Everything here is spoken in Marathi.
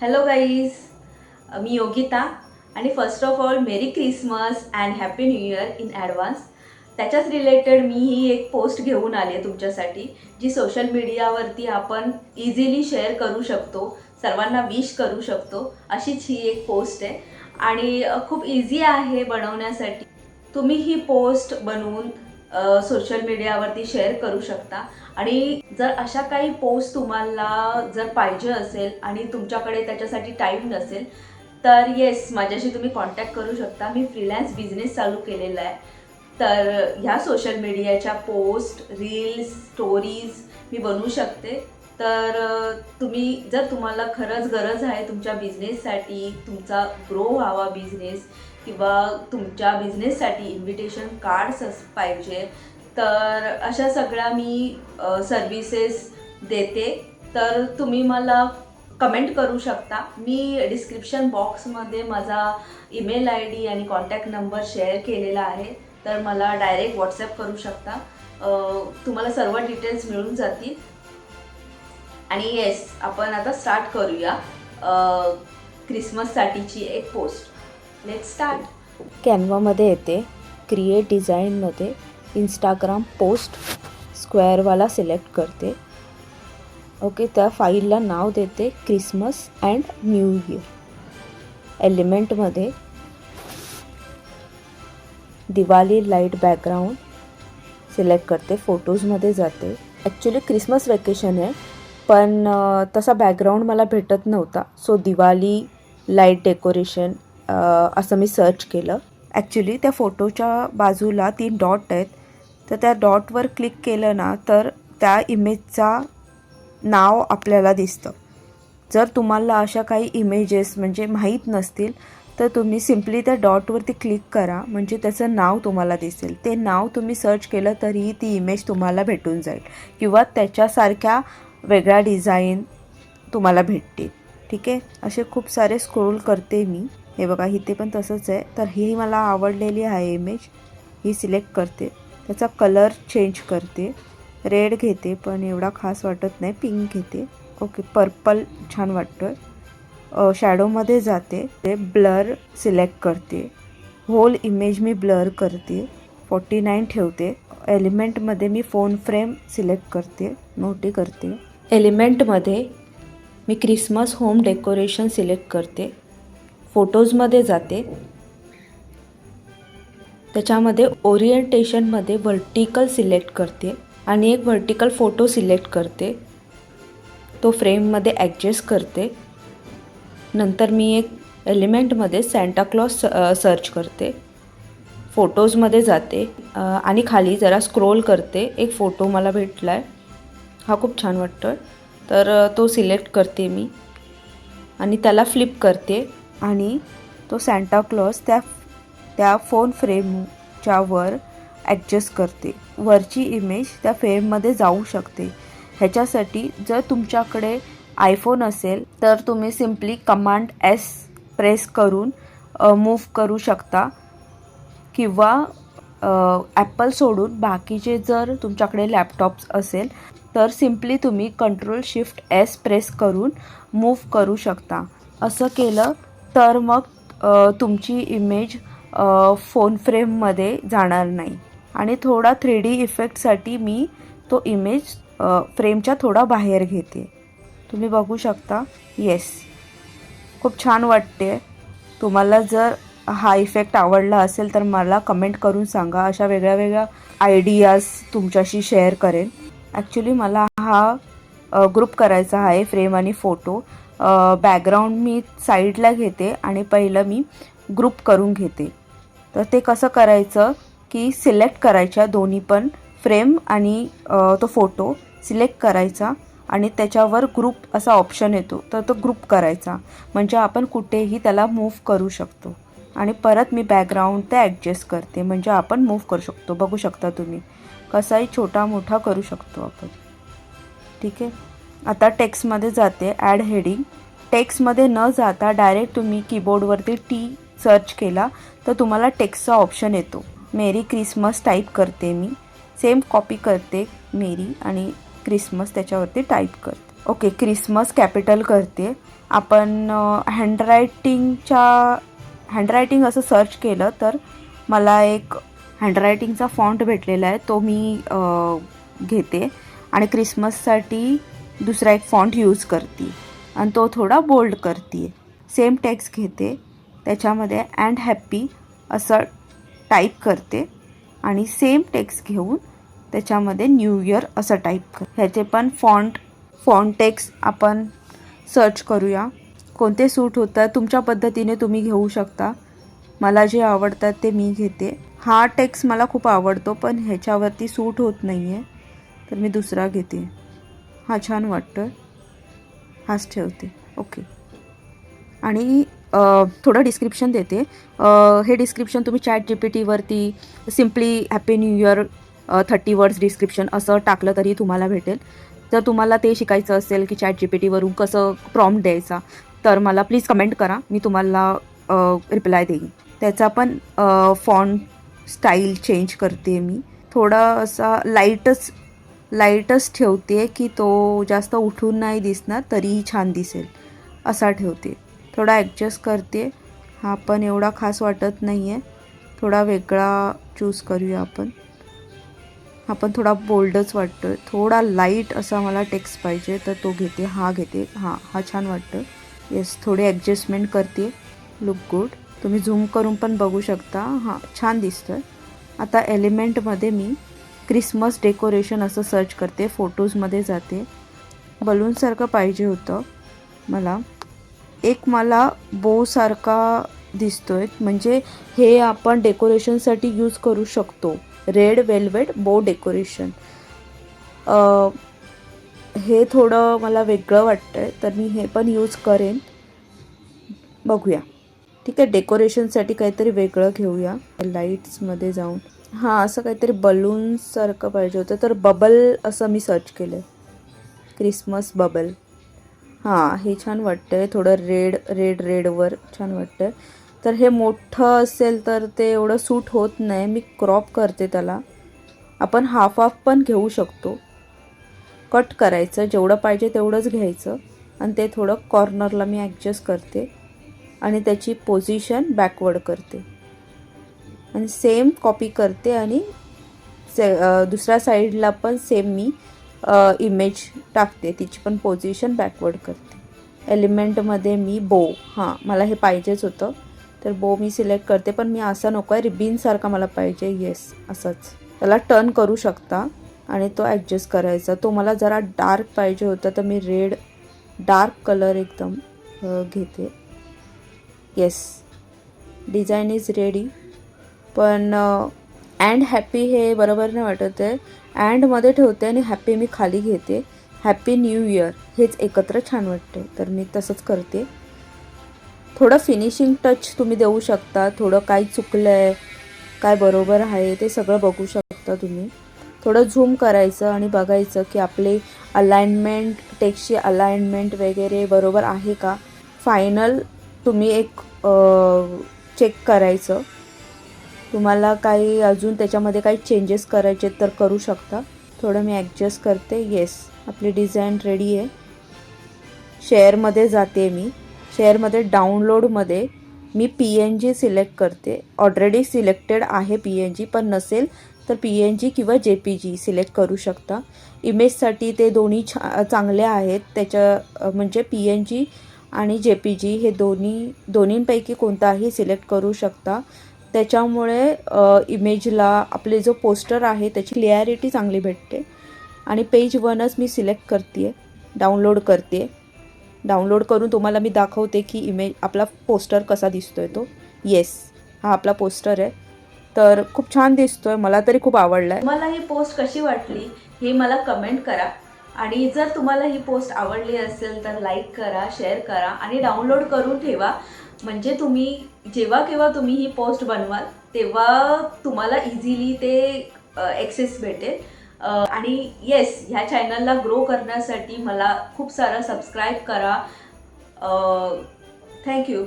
हॅलो गाईज, मी योगिता आणि first of all Mary Christmas and happy new year in advance. त्याच्याच रिलेटेड मी ही एक पोस्ट घेऊन आली आहे तुमच्यासाठी, जी सोशल मीडियावरती आपण इझिली शेअर करू शकतो, सर्वांना विश करू शकतो. अशीच ही एक पोस्ट आहे आणि खूप इझी आहे बनवण्यासाठी. तुम्ही ही पोस्ट बनवून सोशल मीडियावरती शेअर करू शकता. आणि जर अशा काही पोस्ट तुम्हाला जर पाहिजे असेल आणि तुमच्याकडे त्याच्यासाठी टाईम नसेल तर येस, माझ्याशी तुम्ही कॉन्टॅक्ट करू शकता. मी फ्रीलॅन्स बिझनेस चालू केलेला आहे. तर ह्या सोशल मीडियाच्या पोस्ट, रील्स, स्टोरीज मी बनवू शकते. तर तुम्हाला खरंच गरज आहे तुमच्या बिझनेससाठी, तुमचा ग्रो व्हावा बिझनेस, किंवा तुमच्या बिझनेससाठी इन्व्हिटेशन कार्ड्स पाहिजे, तर अशा सगळ्या मी सर्विसेस देते. तर तुम्ही मला कमेंट करू शकता. मी डिस्क्रिप्शन बॉक्समध्ये माझा ईमेल आय डी आणि कॉन्टॅक्ट नंबर शेअर केलेला आहे. तर मला डायरेक्ट व्हॉट्सॲप करू शकता. तुम्हाला सर्व डिटेल्स मिळून जातील. आणि येस, आपण आता स्टार्ट करूया क्रिसमससाठीची एक पोस्ट. Let's start. कॅनवामध्ये येते, क्रिएट डिझाईनमध्ये इंस्टाग्राम पोस्ट स्क्वेअरवाला सिलेक्ट करते. ओके, त्या फाईलला नाव देते क्रिसमस अँड न्यू इयर. एलिमेंटमध्ये दिवाळी लाईट बॅकग्राऊंड सिलेक्ट करते. फोटोजमध्ये जाते. ॲक्च्युली क्रिसमस वेकेशन आहे, पण तसा बॅकग्राऊंड मला भेटत नव्हता. सो दिवाळी लाईट डेकोरेशन असं मी सर्च केलं. ॲक्च्युली त्या फोटोच्या बाजूला 3 डॉट आहेत, तर त्या डॉटवर क्लिक केलं ना तर त्या इमेजचा नाव आपल्याला दिसतं. जर तुम्हाला अशा काही इमेजेस म्हणजे माहीत नसतील तर तुम्ही सिम्पली त्या डॉटवरती क्लिक करा, म्हणजे त्याचं नाव तुम्हाला दिसेल. ते नाव तुम्ही सर्च केलं तरी ती इमेज तुम्हाला भेटून जाईल, किंवा त्याच्यासारख्या वेगळ्या डिझाईन तुम्हाला भेटतील. ठीक आहे, असे खूप सारे स्क्रोल करते मी. हे बघा, इथे पण तसंच आहे. तर ही मला आवडलेली आहे इमेज, ही सिलेक्ट करते. त्याचा कलर चेंज करते. रेड घेते, पण एवढा खास वाटत नाही. पिंक घेते. ओके, पर्पल छान वाटतोय. शॅडोमध्ये जाते, ते ब्लर सिलेक्ट करते. होल इमेज मी ब्लर करते. 49 ठेवते. एलिमेंटमध्ये मी फोन फ्रेम सिलेक्ट करते, मोठी करते. एलिमेंटमध्ये मी क्रिसमस होम डेकोरेशन सिलेक्ट करते. फोटोजमध्ये जाते. त्याच्यामध्ये ओरिएंटेशनमध्ये व्हर्टिकल सिलेक्ट करते आणि एक व्हर्टिकल फोटो सिलेक्ट करते. तो फ्रेममध्ये ॲडजस्ट करते. नंतर मी एक एलिमेंटमध्ये सॅन्टाक्लॉज सर्च करते. फोटोजमध्ये जाते आणि खाली जरा स्क्रोल करते. एक फोटो मला भेटला आहे, हा खूप छान वाटतो आहे, तर तो सिलेक्ट करते मी आणि त्याला फ्लिप करते आणि तो सॅन्टाक्लॉज त्या फोन फ्रेमच्या वर ॲडजस्ट करते. वरची इमेज त्या फ्रेममध्ये जाऊ शकते. ह्याच्यासाठी जर तुमच्याकडे आयफोन असेल तर तुम्ही सिम्पली कमांड S प्रेस करून मूव्ह करू शकता, किंवा ॲपल सोडून बाकीचे जर तुमच्याकडे लॅपटॉप्स असेल तर सिम्पली तुम्ही Ctrl+Shift+S प्रेस करून मूव्ह करू शकता. असं केलं तर मग तुमची इमेज फोन फ्रेममध्ये जाणार नाही. आणि थोडा 3D इफेक्टसाठी मी तो इमेज फ्रेमच्या थोडा बाहेर घेते. तुम्ही बघू शकता. येस, खूप छान वाटते. तुम्हाला जर हा इफेक्ट आवडला असेल तर मला कमेंट करून सांगा. अशा वेगळ्या वेगळ्या आयडियाज तुमच्याशी शेअर करेन. ॲक्च्युली मला हा ग्रुप करायचा आहे, फ्रेम आणि फोटो. बॅकग्राऊंड मी साईडला घेते आणि पहिलं मी ग्रुप करून घेते. तर ते कसं करायचं की सिलेक्ट करायच्या दोन्ही पण, फ्रेम आणि तो फोटो सिलेक्ट करायचा आणि त्याच्यावर ग्रुप असा ऑप्शन येतो, तर तो ग्रुप करायचा, म्हणजे आपण कुठेही त्याला मूव्ह करू शकतो. आणि परत मी बॅकग्राऊंड ते ॲडजस्ट करते, म्हणजे आपण मूव्ह करू शकतो. बघू शकता तुम्ही, कसाही छोटा मोठा करू शकतो आपण. ठीक आहे, आता टेक्स्टमध्ये जाते. Add heading. टेक्स्टमध्ये न जाता डायरेक्ट तुम्ही कीबोर्डवरती T सर्च केला तर तुम्हाला टेक्स्टचा ऑप्शन येतो. मेरी क्रिसमस टाईप करते मी. सेम कॉपी करते मेरी आणि क्रिसमस त्याच्यावरती टाईप करते. ओके, क्रिसमस कॅपिटल करते आपण हँडरायटिंग असं सर्च केलं तर मला एक हँडरायटिंगचा फॉन्ट भेटलेला आहे, तो मी घेते आणि क्रिसमससाठी दुसरा एक फॉन्ट यूज करते आणि तो थोडा बोल्ड करते. सेम टेक्स्ट घेते, त्याच्यामध्ये अँड हॅप्पी असं टाईप करते आणि सेम टेक्स्ट घेऊन त्याच्यामध्ये न्यू इयर असं टाईप कर. ह्याचे पण फॉन्ट टेक्स्ट आपण सर्च करूया, कोणते सूट होतात तुमच्या पद्धतीने तुम्ही घेऊ शकता. मला जे आवडतात ते मी घेते. हा टेक्स्ट मला खूप आवडतो पण ह्याच्यावरती सूट होत नाही आहे, तर मी दुसरा घेते. हा छान वाटतं, हाच ठेवते. ओके. आणि थोडं डिस्क्रिप्शन देते. हे डिस्क्रिप्शन तुम्ही ChatGPTवरती simply happy new year 30 words description असं टाकलं तरी तुम्हाला भेटेल. जर तुम्हाला ते शिकायचं असेल की ChatGPTवरून कसं प्रॉम्प्ट द्यायचा, तर मला प्लीज कमेंट करा, मी तुम्हाला रिप्लाय देईन. त्याचा पण फॉन्ट स्टाईल चेंज करते मी. थोडा असा लाईटच ठेवते की तो जास्त उठून नाही दिसणार तरीही छान दिसेल असा ठेवते. थोडा ॲडजस्ट करते. हा पण एवढा खास वाटत नाही आहे, थोडा वेगळा चूज करूया आपण. हा पण थोडा बोल्डच वाटतो, थोडा लाईट असा मला टेक्स्ट पाहिजे तर तो घेते. हा घेते. हा छान वाटतं. येस, थोडी ॲडजस्टमेंट करते. Look good. तुम्ही झूम करून पण बघू शकता. हां, छान दिसतं. आता एलिमेंटमध्ये मी क्रिसमस डेकोरेशन असं सर्च करते, फोटोजमध्ये जाते. बलूनसारखं पाहिजे होतं मला. मला बोसारखा दिसतोय, म्हणजे हे आपण डेकोरेशनसाठी यूज करू शकतो. रेड वेल्वेट बो डेकोरेशन. हे थोडं मला वेगळं वाटतं आहे, तर मी हे पण यूज करेन. बघूया. ठीक आहे, डेकोरेशनसाठी काहीतरी वेगळं घेऊया. लाईट्समध्ये जाऊन असं काहीतरी बलून्ससारखं पाहिजे होतं, तर बबल असं मी सर्च केलं. Christmas bubble. हे छान वाटतं आहे. थोडं रेडवर छान वाटतं आहे. तर हे मोठं असेल तर ते एवढं सूट होत नाही, मी क्रॉप करते त्याला. आपण हाफ पण घेऊ शकतो. कट करायचं, जेवढं पाहिजे तेवढंच घ्यायचं आणि ते थोडं कॉर्नरला मी ॲडजस्ट करते आणि त्याची पोझिशन बॅकवर्ड करते आणि सेम कॉपी करते आणि दुसऱ्या साईडला पण सेम मी इमेज टाकते, तिची पण पोझिशन बॅकवर्ड करते. एलिमेंटमध्ये मी बो, मला हे पाहिजेच होतं, तर बो मी सिलेक्ट करते. पण मी असा नको आहे, रिबिनसारखा मला पाहिजे. येस, असंच. त्याला टर्न करू शकता आणि तो ॲडजस्ट करायचा. तो मला जरा डार्क पाहिजे होता, तर मी डार्क कलर एकदम घेते. Yes, design is ready. पण अँड हॅपी हे बरोबर नाही वाटत आहे. अँडमध्ये ठेवते आणि हॅपी मी खाली घेते. हॅपी न्यू इयर हेच एकत्र छान वाटते, तर मी तसंच करते. थोडं फिनिशिंग टच तुम्ही देऊ शकता. थोडं काय चुकलं आहे, काय बरोबर आहे, ते सगळं बघू शकता तुम्ही. थोडं झूम करायचं आणि बघायचं की आपले अलाइनमेंट, टेक्स्टची अलाइनमेंट वगैरे बरोबर आहे का. फायनल तुम्ही एक चेक करायचं. तुम्हाला काही अजून त्याच्यामध्ये काही चेंजेस करायचे तर करू शकता. थोडं मी ॲडजस्ट करते. येस, आपली डिझाईन रेडी आहे. शेअरमध्ये जाते मी. शेअरमध्ये डाउनलोडमध्ये मी PNG सिलेक्ट करते. ऑलरेडी सिलेक्टेड आहे PNG, पण नसेल तर PNG किंवा JPG सिलेक्ट करू शकता. इमेजसाठी ते दोन्ही चांगले आहेत. म्हणजे PNG आणि JPG हे दोन्हींपैकी कोणताही सिलेक्ट करू शकता. त्याच्यामुळे इमेजला आपले जो पोस्टर आहे त्याची क्लिअरिटी चांगली भेटते. आणि पेज 1च मी सिलेक्ट करते, डाउनलोड करते. डाउनलोड करून तुम्हाला मी दाखवते की आपला पोस्टर कसा दिसतोय तो. येस, हा आपला पोस्टर आहे, तर खूप छान दिसतोय. मला तरी खूप आवडला आहे. मला ही पोस्ट कशी वाटली हे मला कमेंट करा. आणि जर तुम्हाला ही पोस्ट आवडली असेल तर लाईक करा, शेअर करा आणि डाउनलोड करून ठेवा. म्हणजे तुम्ही जेव्हा केव्हा तुम्ही ही पोस्ट बनवाल तेव्हा तुम्हाला इझिली ते ॲक्सेस भेटेल. आणि येस, ह्या चॅनलला ग्रो करण्यासाठी मला खूप सारं सबस्क्राईब करा. थँक्यू.